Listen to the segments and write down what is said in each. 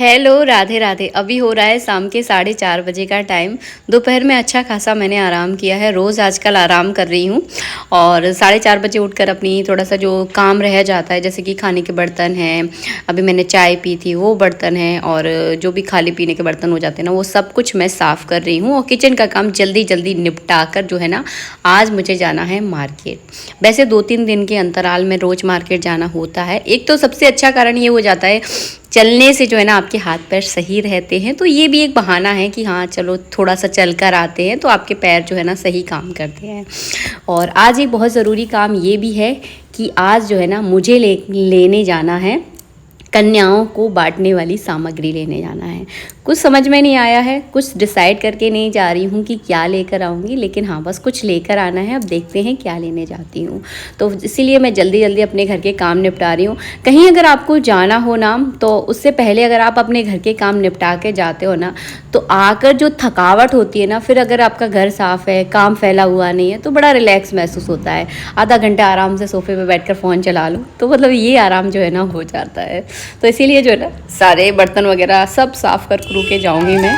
Hello, Radhe Radhe. अभी हो रहा है शाम के 4:30 बजे का टाइम। दोपहर में अच्छा खासा मैंने आराम किया है। रोज़ आजकल आराम कर रही हूँ और 4:30 बजे उठकर अपनी थोड़ा सा जो काम रह जाता है, जैसे कि खाने के बर्तन हैं, अभी मैंने चाय पी थी वो बर्तन हैं, और जो भी खाने पीने के बर्तन हो जाते हैं ना, वो सब कुछ मैं साफ़ कर रही हूँ और किचन का काम जल्दी जल्दी निपटा कर जो है ना, आज मुझे जाना है मार्केट। वैसे 2-3 दिन के अंतराल में रोज़ मार्केट जाना होता है। एक तो सबसे अच्छा कारण ये हो जाता है, चलने से जो है ना आपके हाथ पैर सही रहते हैं, तो ये भी एक बहाना है कि हाँ चलो थोड़ा सा चल कर आते हैं तो आपके पैर जो है ना सही काम करते हैं। और आज एक बहुत ज़रूरी काम ये भी है कि आज जो है ना मुझे लेने जाना है, कन्याओं को बांटने वाली सामग्री लेने जाना है। कुछ समझ में नहीं आया है, कुछ डिसाइड करके नहीं जा रही हूँ कि क्या लेकर आऊँगी, लेकिन हाँ बस कुछ लेकर आना है। अब देखते हैं क्या लेने जाती हूँ। तो इसीलिए मैं जल्दी जल्दी अपने घर के काम निपटा रही हूँ। कहीं अगर आपको जाना हो ना, तो उससे पहले अगर आप अपने घर के काम निपटा के जाते हो ना, तो आकर जो थकावट होती है ना, फिर अगर आपका घर साफ़ है, काम फैला हुआ नहीं है, तो बड़ा रिलैक्स महसूस होता है। आधा घंटा आराम से सोफे पे बैठकर फ़ोन चला लो तो मतलब ये आराम जो है ना हो जाता है। तो इसीलिए जो है ना सारे बर्तन वगैरह सब साफ़ कर के जाऊंगी मैं।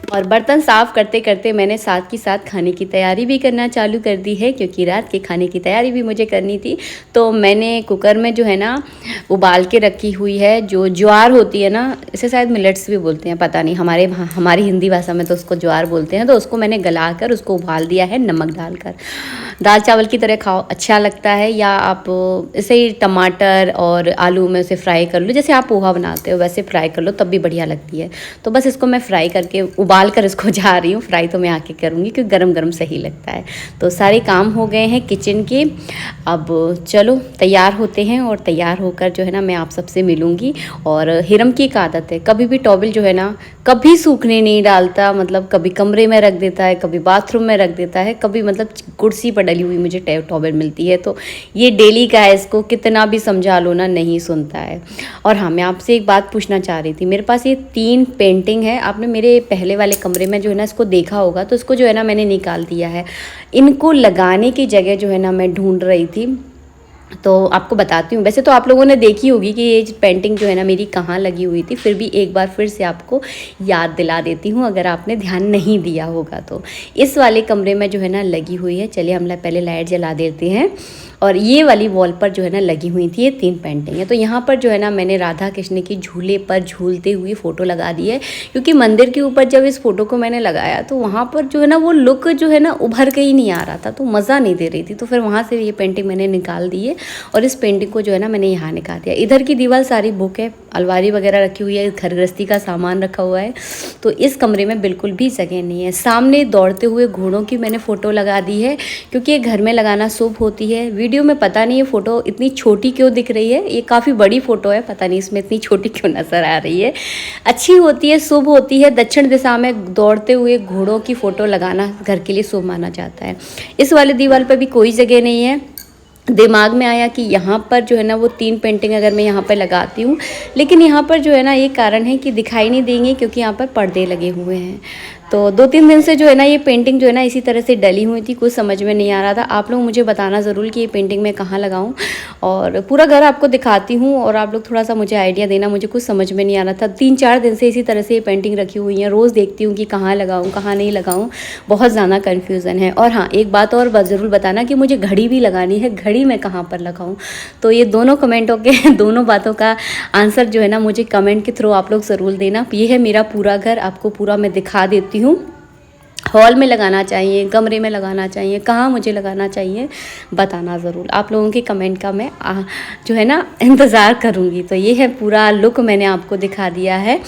और बर्तन साफ़ करते करते मैंने साथ ही साथ खाने की तैयारी भी करना चालू कर दी है, क्योंकि रात के खाने की तैयारी भी मुझे करनी थी। तो मैंने कुकर में जो है ना उबाल के रखी हुई है जो ज्वार होती है ना, इसे शायद मिलेट्स भी बोलते हैं, पता नहीं, हमारी हिंदी भाषा में तो उसको ज्वार बोलते हैं। तो उसको मैंने गला कर उसको उबाल दिया है नमक डालकर। दाल चावल की तरह खाओ, अच्छा लगता है। या आप इसे ही टमाटर और आलू में उसे फ्राई कर लो, जैसे आप पोहा बनाते हो वैसे फ्राई कर लो, तब भी बढ़िया लगती है। तो बस इसको मैं फ्राई करके उबाल कर इसको जा रही हूँ। फ्राई तो मैं आके करूँगी क्योंकि गरम गरम सही लगता है। तो सारे काम हो गए हैं किचन के। अब चलो तैयार होते हैं और तैयार होकर जो है ना मैं आप सबसे मिलूँगी। और हिरम की एक आदत है, कभी भी टॉवल जो है ना कभी सूखने नहीं डालता। मतलब कभी कमरे में रख देता है, कभी बाथरूम में रख देता है, कभी मतलब कुर्सी पर डली हुई मुझे टॉवल मिलती है। तो ये डेली का है, इसको कितना भी समझा लो ना नहीं सुनता है। और हाँ, मैं आपसे एक बात पूछना चाह रही थी। मेरे पास ये 3 पेंटिंग है। आपने मेरे पहले वाले कमरे में जो है ना इसको देखा होगा, तो इसको जो है ना मैंने निकाल दिया है। इनको लगाने की जगह जो है ना मैं ढूंढ रही थी, तो आपको बताती हूँ। वैसे तो आप लोगों ने देखी होगी कि ये पेंटिंग जो है ना मेरी कहाँ लगी हुई थी, फिर भी एक बार फिर से आपको याद दिला देती हूँ अगर आपने ध्यान नहीं दिया होगा तो। इस वाले कमरे में जो है ना लगी हुई है। चलिए हम पहले लाइट जला देते हैं। और ये वाली वॉल पर जो है ना लगी हुई थी ये 3 पेंटिंग है। तो यहाँ पर जो है ना मैंने राधा कृष्ण की झूले पर झूलते हुए फ़ोटो लगा दी है, क्योंकि मंदिर के ऊपर जब इस फ़ोटो को मैंने लगाया तो वहाँ पर जो है ना वो लुक जो है ना उभर के ही नहीं आ रहा था, तो मज़ा नहीं दे रही थी। तो फिर वहाँ से ये पेंटिंग मैंने निकाल दी है और इस पेंटिंग को जो है ना मैंने यहाँ निकाल दिया। इधर की दीवार सारी बुक है, अलमारी वगैरह रखी हुई है, घर गृहस्थी का सामान रखा हुआ है। तो इस कमरे में बिल्कुल भी जगह नहीं है। सामने दौड़ते हुए घोड़ों की मैंने फ़ोटो लगा दी है, क्योंकि ये घर में लगाना शुभ होती है। वीडियो में पता नहीं ये फ़ोटो इतनी छोटी क्यों दिख रही है, ये काफ़ी बड़ी फ़ोटो है, पता नहीं इसमें इतनी छोटी क्यों नज़र आ रही है। अच्छी होती है, शुभ होती है। दक्षिण दिशा में दौड़ते हुए घोड़ों की फ़ोटो लगाना घर के लिए शुभ माना जाता है। इस वाले दीवार पर भी कोई जगह नहीं है। दिमाग में आया कि यहाँ पर जो है ना वो 3 पेंटिंग अगर मैं यहाँ पर लगाती हूँ, लेकिन यहाँ पर जो है ना ये कारण है कि दिखाई नहीं देंगे, क्योंकि यहाँ पर पर्दे लगे हुए हैं। तो 2-3 दिन से जो है ना ये पेंटिंग जो है ना इसी तरह से डली हुई थी, कुछ समझ में नहीं आ रहा था। आप लोग मुझे बताना ज़रूर कि ये पेंटिंग मैं कहाँ लगाऊं, और पूरा घर आपको दिखाती हूँ और आप लोग थोड़ा सा मुझे आइडिया देना। मुझे कुछ समझ में नहीं आ रहा था। 3-4 दिन से इसी तरह से ये पेंटिंग रखी हुई है। रोज़ देखती हूँ कि कहाँ लगाऊँ कहाँ नहीं लगाऊँ, बहुत ज़्यादा कन्फ्यूज़न है। और हाँ, एक बात और ज़रूर बताना कि मुझे घड़ी भी लगानी है, घड़ी मैं कहाँ पर लगाऊँ। तो ये दोनों कमेंटों के दोनों बातों का आंसर जो है ना मुझे कमेंट के थ्रू आप लोग ज़रूर देना। ये है मेरा पूरा घर, आपको पूरा मैं दिखा देती हूँ। हॉल में लगाना चाहिए, कमरे में लगाना चाहिए, कहाँ मुझे लगाना चाहिए बताना ज़रूर। आप लोगों के कमेंट का मैं जो है ना इंतज़ार करूँगी। तो ये है पूरा लुक मैंने आपको दिखा दिया है।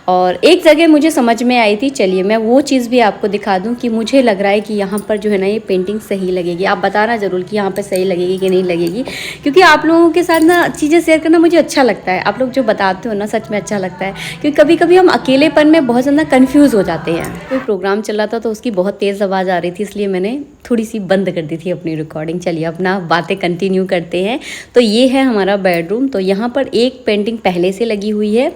और एक जगह मुझे समझ में आई थी, चलिए मैं वो चीज़ भी आपको दिखा दूँ कि मुझे लग रहा है कि यहाँ पर जो है ना ये पेंटिंग सही लगेगी। आप बताना ज़रूर कि यहाँ पर सही लगेगी कि नहीं लगेगी, क्योंकि आप लोगों के साथ ना चीज़ें शेयर करना मुझे अच्छा लगता है। आप लोग जो बताते हो ना सच में अच्छा लगता है, क्योंकि कभी कभी हम अकेलेपन में बहुत ज़्यादा कन्फ्यूज़ हो जाते हैं। कोई प्रोग्राम चल रहा था तो उसकी बहुत तेज़ आवाज़ आ रही थी, इसलिए मैंने थोड़ी सी बंद कर दी थी अपनी रिकॉर्डिंग। चलिए अपना बातें कंटिन्यू करते हैं। तो ये है हमारा बेडरूम। तो यहाँ पर एक पेंटिंग पहले से लगी हुई है,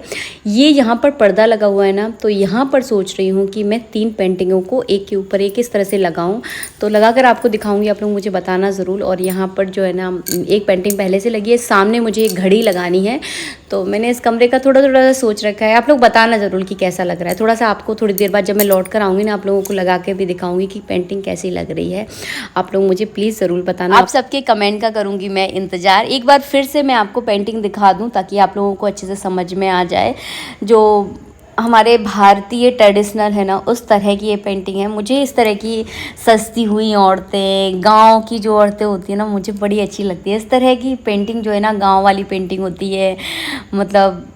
ये यहाँ पर पर्दा लगा हुआ है ना, तो यहाँ पर सोच रही हूँ कि मैं 3 पेंटिंगों को एक के ऊपर एक इस तरह से लगाऊँ। तो लगा कर आपको दिखाऊँगी, आप लोग मुझे बताना ज़रूर। और यहाँ पर जो है ना एक पेंटिंग पहले से लगी है, सामने मुझे एक घड़ी लगानी है। तो मैंने इस कमरे का थोड़ा सा सोच रखा है, आप लोग बताना ज़रूर कि कैसा लग रहा है। थोड़ा सा आपको थोड़ी देर बाद जब मैं लौट कर आऊँगी ना, आप लोगों को लगा के भी दिखाऊंगी कि पेंटिंग कैसी लग रही है। आप लोग मुझे प्लीज़ ज़रूर बताना। आप सबके कमेंट का करूँगी मैं इंतज़ार। एक बार फिर से मैं आपको पेंटिंग दिखा दूँ ताकि आप लोगों को अच्छे से समझ में आ जाए। जो हमारे भारतीय ट्रेडिशनल है ना, उस तरह की ये पेंटिंग है। मुझे इस तरह की सजती हुई औरतें, गांव की जो औरतें होती हैं ना, मुझे बड़ी अच्छी लगती है। इस तरह की पेंटिंग जो है ना, गांव वाली पेंटिंग होती है, मतलब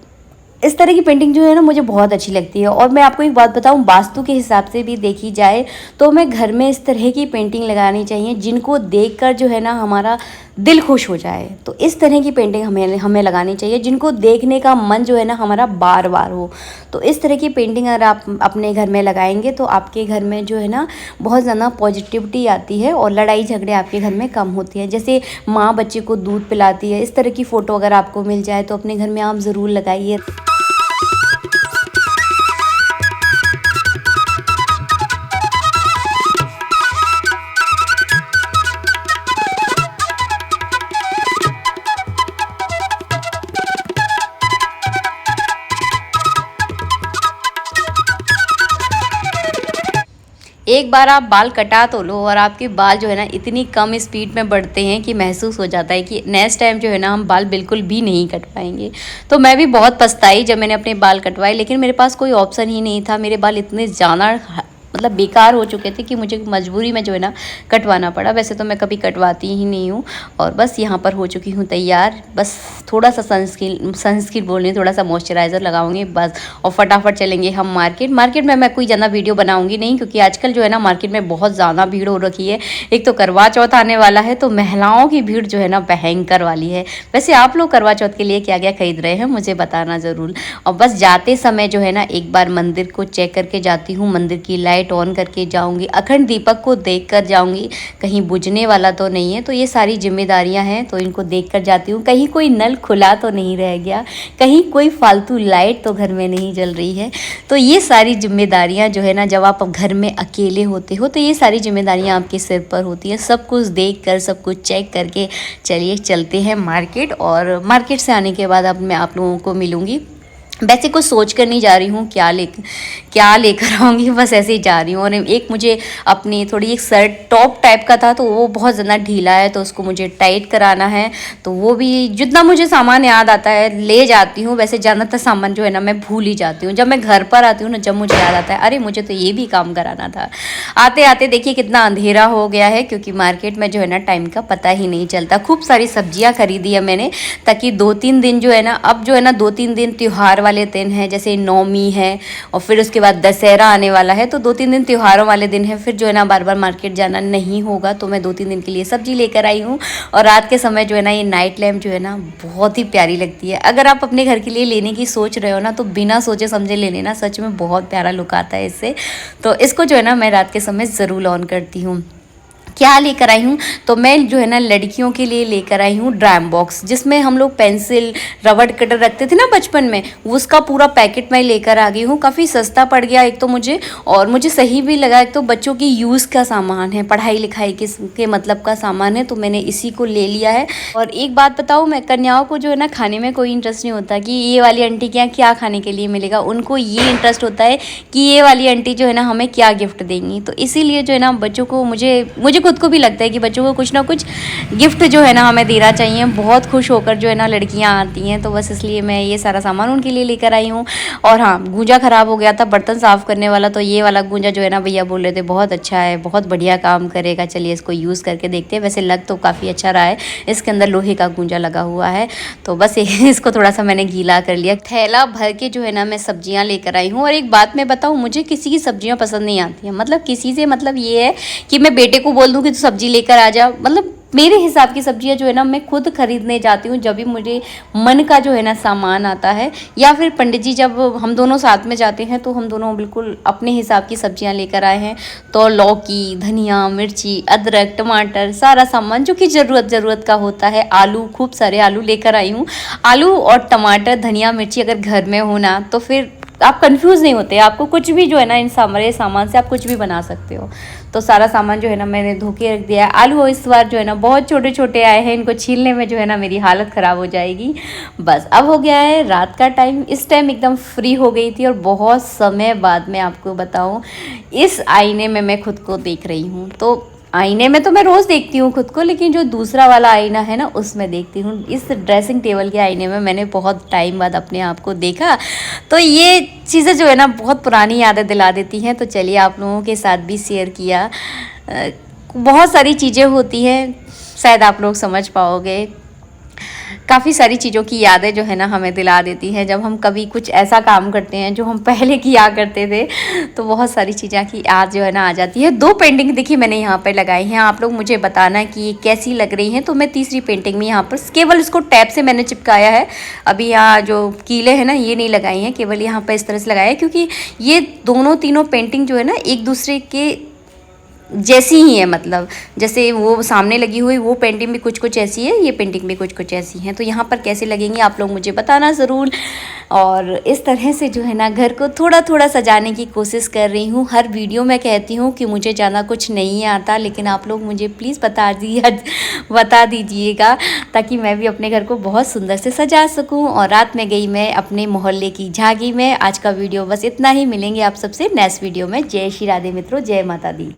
इस तरह की पेंटिंग जो है ना मुझे बहुत अच्छी लगती है। और मैं आपको एक बात बताऊं, वास्तु के हिसाब से भी देखी जाए तो मैं घर में इस तरह की पेंटिंग लगानी चाहिए जिनको देखकर जो है ना हमारा दिल खुश हो जाए। तो इस तरह की पेंटिंग हमें लगानी चाहिए जिनको देखने का मन जो है ना हमारा बार बार हो। तो इस तरह की पेंटिंग अगर आप अपने घर में लगाएंगे तो आपके घर में जो है ना बहुत ज़्यादा पॉजिटिविटी आती है और लड़ाई झगड़े आपके घर में कम होती है। जैसे माँ बच्चे को दूध पिलाती है, इस तरह की फ़ोटो अगर आपको मिल जाए तो अपने घर में आप ज़रूर लगाइए। एक बार आप बाल कटा तो लो और आपके बाल जो है ना इतनी कम स्पीड में बढ़ते हैं कि महसूस हो जाता है कि नेक्स्ट टाइम जो है ना हम बाल बिल्कुल भी नहीं कट पाएंगे। तो मैं भी बहुत पछताई जब मैंने अपने बाल कटवाए, लेकिन मेरे पास कोई ऑप्शन ही नहीं था। मेरे बाल इतने ज़्यादा मतलब बेकार हो चुके थे कि मुझे मजबूरी में जो है ना कटवाना पड़ा। वैसे तो मैं कभी कटवाती ही नहीं हूँ। और बस यहाँ पर हो चुकी हूँ तैयार। बस थोड़ा सा सनस्क्रीन बोल रही हूँ, थोड़ा सा मॉइस्चराइज़र लगाऊंगी बस, और फटाफट चलेंगे हम मार्केट में मैं कोई ज़्यादा वीडियो बनाऊंगी नहीं, क्योंकि आजकल जो है ना मार्केट में बहुत ज़्यादा भीड़ हो रखी है। एक तो करवा चौथ आने वाला है, तो महिलाओं की भीड़ जो है ना भयंकर वाली है। वैसे आप लोग करवा चौथ के लिए क्या क्या खरीद रहे हैं मुझे बताना ज़रूर। और बस जाते समय जो है ना एक बार मंदिर को चेक करके जाती हूँ, मंदिर की लाइट ऑन करके जाऊंगी, अखंड दीपक को देख कर जाऊंगी कहीं बुझने वाला तो नहीं है। तो ये सारी जिम्मेदारियां हैं, तो इनको देख कर जाती हूँ। कहीं कोई नल खुला तो नहीं रह गया, कहीं कोई फालतू लाइट तो घर में नहीं जल रही है। तो ये सारी जिम्मेदारियां जो है ना, जब आप घर में अकेले होते हो तो ये सारी जिम्मेदारियां आपके सिर पर होती है। सब कुछ देख कर, सब कुछ चेक करके चलिए चलते हैं मार्केट। और मार्केट से आने के बाद अब मैं आप लोगों को मिलूँगी। वैसे कुछ सोच कर नहीं जा रही हूँ क्या लेकर आऊँगी, बस ऐसे ही जा रही हूँ। और एक मुझे अपनी थोड़ी एक शर्ट टॉप टाइप का था, तो वो बहुत ज़्यादा ढीला है, तो उसको मुझे टाइट कराना है। तो वो भी जितना मुझे सामान याद आता है ले जाती हूँ। वैसे ज़्यादातर सामान जो है ना मैं भूल ही जाती हूँ। जब मैं घर पर आती हूँ ना, जब मुझे याद आता है अरे मुझे तो ये भी काम कराना था। आते आते देखिए कितना अंधेरा हो गया है, क्योंकि मार्केट में जो है ना टाइम का पता ही नहीं चलता। खूब सारी सब्जियाँ खरीदी है मैंने, ताकि 2-3 दिन जो है ना, अब जो है ना 2-3 दिन त्यौहार वाले दिन है, जैसे नौमी है और फिर उसके बाद दशहरा आने वाला है। तो 2-3 दिन त्योहारों वाले दिन है, फिर जो है ना बार बार मार्केट जाना नहीं होगा। तो मैं 2-3 दिन के लिए सब्जी लेकर आई हूँ। और रात के समय जो है ना ये नाइट लैम्प जो है ना बहुत ही प्यारी लगती है। अगर आप अपने घर के लिए लेने की सोच रहे हो ना, तो बिना सोचे समझे ले लेना, सच में बहुत प्यारा लुक आता है इससे। तो इसको जो है ना मैं रात के समय ज़रूर ऑन करती हूँ। क्या लेकर आई हूँ, तो मैं जो है ना लड़कियों के लिए लेकर आई हूँ ड्राइंग बॉक्स, जिसमें हम लोग पेंसिल रबड़ कटर रखते थे ना बचपन में, उसका पूरा पैकेट मैं लेकर आ गई हूँ। काफ़ी सस्ता पड़ गया एक तो मुझे, और मुझे सही भी लगा। एक तो बच्चों की यूज़ का सामान है, पढ़ाई लिखाई के मतलब का सामान है, तो मैंने इसी को ले लिया है। और एक बात बताऊँ, मैं कन्याओं को जो है ना खाने में कोई इंटरेस्ट नहीं होता कि ये वाली आंटी के यहाँ क्या खाने के लिए मिलेगा। उनको ये इंटरेस्ट होता है कि ये वाली आंटी जो है ना हमें क्या गिफ्ट देंगी। तो इसीलिए जो है ना बच्चों को मुझे खुद को भी लगता है कि बच्चों को कुछ ना कुछ गिफ्ट जो है ना हमें देना चाहिए। बहुत खुश होकर जो है ना लड़कियां आती हैं, तो बस इसलिए मैं ये सारा सामान उनके लिए लेकर आई हूँ। और हाँ, गूंजा ख़राब हो गया था बर्तन साफ़ करने वाला, तो ये वाला गूंजा जो है ना भैया बोल रहे थे बहुत अच्छा है, बहुत बढ़िया काम करेगा, चलिए इसको यूज़ करके देखते हैं। वैसे लग तो काफ़ी अच्छा रहा है, इसके अंदर लोहे का गूंजा लगा हुआ है। तो बस इसको थोड़ा सा मैंने गीला कर लिया। थैला भर के जो है ना मैं सब्जियाँ लेकर आई हूँ। और एक बात मैं बताऊँ, मुझे किसी की सब्जियाँ पसंद नहीं आती हैं। मतलब किसी से मतलब ये है कि मैं बेटे को बोल दूँ कि सब्जी लेकर आ जा, मतलब मेरे हिसाब की सब्जियां जो है ना मैं खुद खरीदने जाती हूँ जब भी मुझे मन का जो है ना सामान आता है, या फिर पंडित जी जब हम दोनों साथ में जाते हैं तो हम दोनों बिल्कुल अपने हिसाब की सब्जियां लेकर आए हैं। तो लौकी, धनिया, मिर्ची, अदरक, टमाटर, सारा सामान जो कि ज़रूरत का होता है। आलू, खूब सारे आलू लेकर आई हूँ। आलू और टमाटर, धनिया, मिर्ची अगर घर में हो ना तो फिर आप कंफ्यूज नहीं होते, आपको कुछ भी जो है ना इन सारे सामान से आप कुछ भी बना सकते हो। तो सारा सामान जो है ना मैंने धो के रख दिया है। आलू इस बार जो है ना बहुत छोटे छोटे आए हैं, इनको छीलने में जो है ना मेरी हालत ख़राब हो जाएगी। बस अब हो गया है रात का टाइम, इस टाइम एकदम फ्री हो गई थी और बहुत समय बाद मैं आपको बताऊं इस आईने में मैं खुद को देख रही हूँ। तो आईने में तो मैं रोज़ देखती हूँ खुद को, लेकिन जो दूसरा वाला आईना है ना उसमें देखती हूँ। इस ड्रेसिंग टेबल के आईने में मैंने बहुत टाइम बाद अपने आप को देखा। तो ये चीज़ें जो है ना बहुत पुरानी यादें दिला देती हैं। तो चलिए आप लोगों के साथ भी शेयर किया। बहुत सारी चीज़ें होती हैं, शायद आप लोग समझ पाओगे। काफ़ी सारी चीज़ों की यादें जो है ना हमें दिला देती हैं जब हम कभी कुछ ऐसा काम करते हैं जो हम पहले किया करते थे। तो बहुत सारी चीज़ें की याद जो है ना आ जाती है। 2 पेंटिंग देखिए मैंने यहाँ पर लगाई हैं, आप लोग मुझे बताना कि ये कैसी लग रही हैं। तो मैं तीसरी पेंटिंग में यहाँ पर केवल इसको टैप से मैंने चिपकाया है। अभी यहाँ जो कीले हैं ना ये नहीं लगाई हैं, केवल यहाँ पर इस तरह से लगाया है, क्योंकि ये दोनों तीनों पेंटिंग जो है ना एक दूसरे के जैसी ही है। मतलब जैसे वो सामने लगी हुई वो पेंटिंग भी कुछ कुछ ऐसी है, ये पेंटिंग भी कुछ कुछ ऐसी हैं। तो यहाँ पर कैसे लगेंगी आप लोग मुझे बताना ज़रूर। और इस तरह से जो है ना घर को थोड़ा थोड़ा सजाने की कोशिश कर रही हूँ। हर वीडियो में कहती हूँ कि मुझे ज़्यादा कुछ नहीं आता, लेकिन आप लोग मुझे प्लीज़ बता दीजिएगा ताकि मैं भी अपने घर को बहुत सुंदर से सजा सकूँ। और रात में गई मैं अपने मोहल्ले की झांकी में। आज का वीडियो बस इतना ही, मिलेंगे आप सबसे नेक्स्ट वीडियो में। जय श्री राधे मित्रों, जय माता दी।